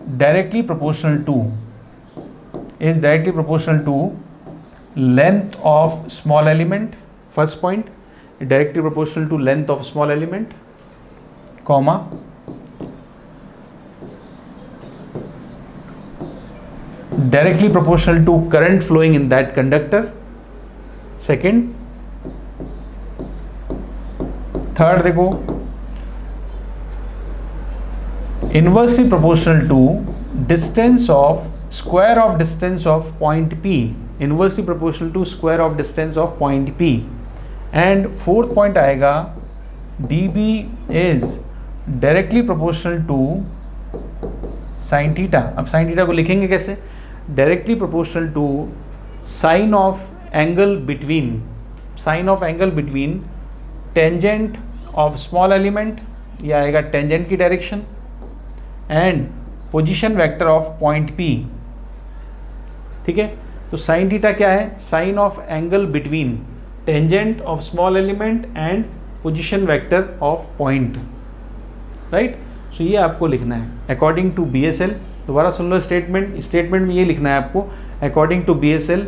directly proportional to length of small element, first point, directly proportional to length of small element, comma, directly proportional to current flowing in that conductor, second, third देखो, inversely proportional to distance of square of distance of point P, inversely proportional to square of distance of point P, and fourth point आएगा dB is directly proportional to sin theta। अब sin theta को लिखेंगे कैसे? directly proportional to sin of angle between tangent of small element, ये आएगा tangent की direction, and position vector of point P, ठीक है। तो साइन थीटा क्या है? Sine of angle between tangent of small element and position vector of point, right. So ये आपको लिखना है अकॉर्डिंग टू BSL। दोबारा सुन लो स्टेटमेंट में ये लिखना है आपको, according to BSL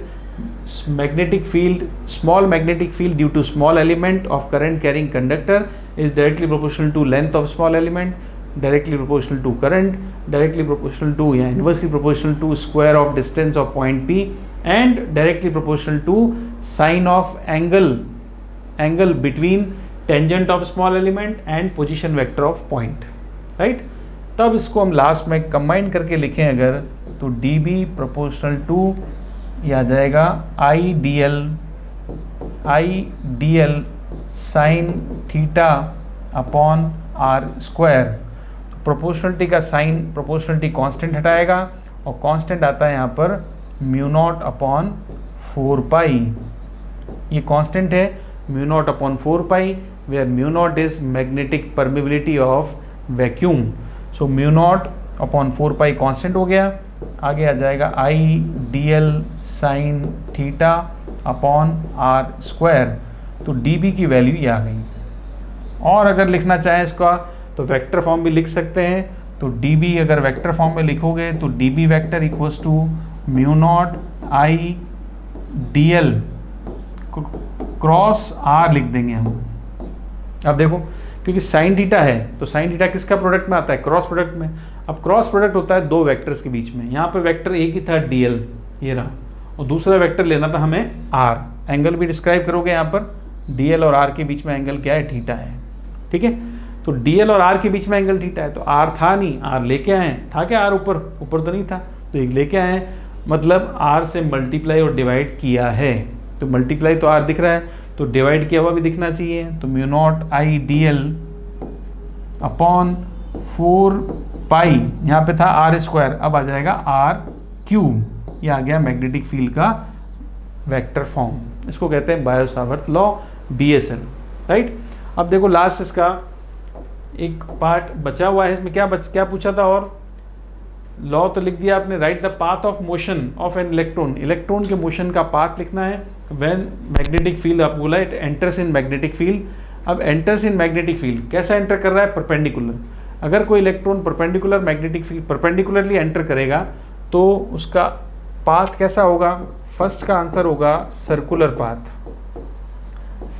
magnetic field, small magnetic field due to small element of current carrying conductor is directly proportional to length of small element, directly proportional to current, directly proportional to inversely proportional to square of distance of point P, and directly proportional to sine of angle between tangent of small element and position vector of point, right। तब इसको हम last में combine करके लिखें अगर, तो dB proportional to ये आ जाएगा I sin theta upon r square. Proportionality का साइन प्रोपोर्शनलिटी कांस्टेंट हटाएगा और कांस्टेंट आता है यहाँ पर म्यू नॉट अपॉन 4 पाई, ये कांस्टेंट है mu naught upon 4 pi, where mu naught is magnetic permeability of vacuum. So mu naught upon 4 pi constant हो गया, आगे आ जाएगा IDL sine theta upon r square. तो dB की वैल्यू ये आ गई। और अगर लिखना चाहें इसका तो वेक्टर फॉर्म भी लिख सकते हैं। तो dB अगर वेक्टर फॉर्म में लिखोगे तो dB vector equals to mu naught IDL cross r लिख देंगे हम। अब देखो क्योंकि साइन थीटा है तो साइन थीटा किसका प्रोडक्ट में आता है? क्रॉस प्रोडक्ट में। अब क्रॉस प्रोडक्ट होता है दो वेक्टर्स के बीच में, यहाँ पर वेक्टर एक ही था DL, ये रहा, और दूसरा वेक्टर लेना था हमें R। एंगल भी डिस्क्राइब करोगे यहाँ पर, DL और R के बीच में एंगल क्या है? थीटा है, ठीक है। तो DL और R के बीच में एंगल थीटा है, तो R था नहीं, R लेके आए, था क्या R ऊपर तो नहीं था, तो एक लेके आए, मतलब R से मल्टीप्लाई और डिवाइड किया है। तो मल्टीप्लाई तो R दिख रहा है, तो डिवाइड किया हुआ भी दिखना चाहिए। तो म्यू नॉट IDL अपॉन 4 पाई, यहाँ पे था R स्क्वायर, अब आ जाएगा R क्यूब। ये आ गया मैग्नेटिक फील्ड का वेक्टर फॉर्म, इसको कहते हैं बायो-सावर्त लॉ, BSL, राइट। अब देखो लास्ट इसका एक पार्ट बचा हुआ है, इसमें क्या पूछा था? और लॉ तो लिख दिया आपने, right the path of motion of an electron, electron के मोशन का पाथ लिखना है व्हेन मैग्नेटिक फील्ड, आप बोला it enters in magnetic field. अब एंटर्स इन मैग्नेटिक फील्ड कैसा एंटर कर रहा है? परपेंडिकुलर। अगर कोई electron perpendicular magnetic field perpendicularly enter करेगा तो उसका पाथ कैसा होगा? फर्स्ट का आंसर होगा सर्कुलर पाथ,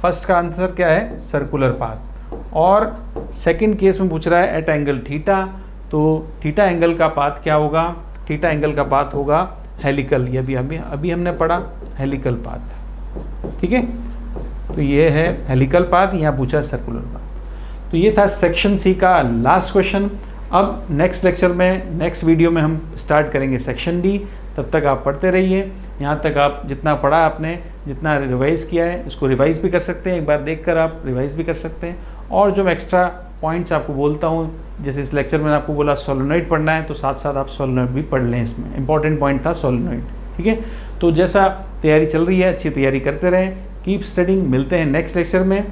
फर्स्ट का आंसर क्या है? Circular path. और सेकंड केस में पूछ रहा है एट एंगल थीटा, तो थीटा एंगल का पाथ क्या होगा? थीटा एंगल का पाथ होगा हेलिकल, ये अभी हमने पढ़ा, हेलिकल पाथ। ठीक है। तो ये है हेलिकल पाथ, यहाँ पूछा सर्कुलर पाथ। तो ये था सेक्शन सी का लास्ट क्वेश्चन। अब नेक्स्ट लेक्चर में, नेक्स्ट वीडियो में हम स्टार्ट करेंगे सेक्शन डी। तब तक आप पढ़ते रहिए। यहाँ तक आप जितना पढ़ा आपने, जितना रिवाइज़ किया है, उसको रिवाइज़ भी कर सकते हैं, एक बार देखकर आप रिवाइज़ भी कर सकते हैं। और जो मैं एक्स्ट्रा पॉइंट्स आपको बोलता हूँ, जैसे इस लेक्चर में आपको बोला सोलेनॉइड पढ़ना है, तो साथ साथ आप सोलेनॉइड भी पढ़ लें। इसमें इंपॉर्टेंट पॉइंट था सोलेनॉइड, ठीक है। तो जैसा तैयारी चल रही है, अच्छी तैयारी करते रहें, कीप स्टडिंग। मिलते हैं नेक्स्ट लेक्चर में।